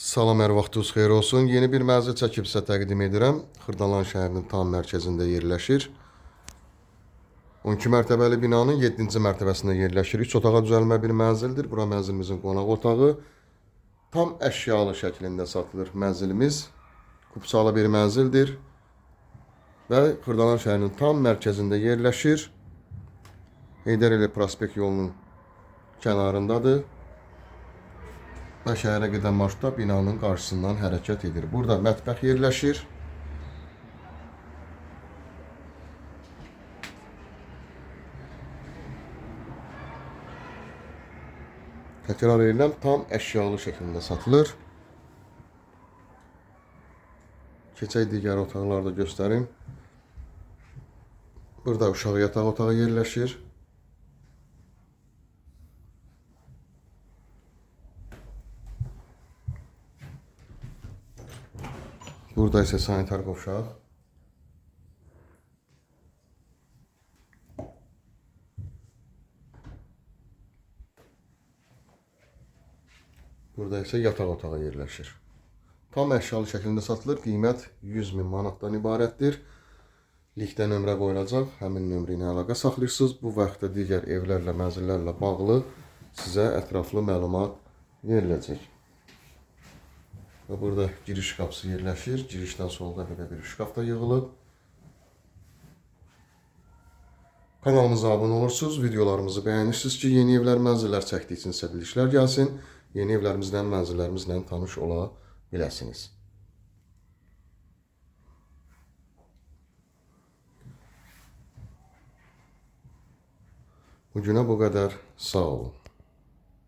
Salam, hər vaxtınız xeyir olsun. Yeni bir mənzil çəkib sizə təqdim edirəm. Xırdalan şəhərinin tam mərkəzində yerləşir. 12 mərtəbəli binanın 7-ci mərtəbəsində yerləşir. 3 otağa düzəlmə bir mənzildir. Bura mənzilimizin qonaq otağı. Tam əşyalı şəklində satılır mənzilimiz. Kupçalı bir mənzildir. Və Xırdalan şəhərinin tam mərkəzində yerləşir. Heydərəli prospekt yolunun kənarındadır. Və şəhərə gedən marşrutda binanın qarşısından hərəkət edir. Burada mətbəx yerləşir. Təkrar edirəm, tam əşyalı şəklində satılır. Keçək digər otaqlarda göstərim. Burada uşaq yataq otağı yerləşir. Burada isə sanitar qovşaq. Burada isə yataq otağı yerləşir. Tam əşyalı şəklində satılır. Qiymət 100.000 manatdan ibarətdir. Linkdə nömrə qoyulacaq. Həmin nömrə ilə əlaqə saxlayırsınız. Bu vaxtda digər evlərlə, mənzillərlə bağlı sizə ətraflı məlumat veriləcək. Və burada giriş qapısı yerləşir. Girişdən solda belə bir şkaf da yığılıb. Kanalımıza abunə olursunuz, videolarımızı bəyənirsiniz ki, yeni evlər, mənzillər çəkdikcə sizə bildirişlər gəlsin. Yeni evlərimizlə, mənzillərimizlə tanış ola biləsiniz. Bugünə bu qədər. Sağ olun.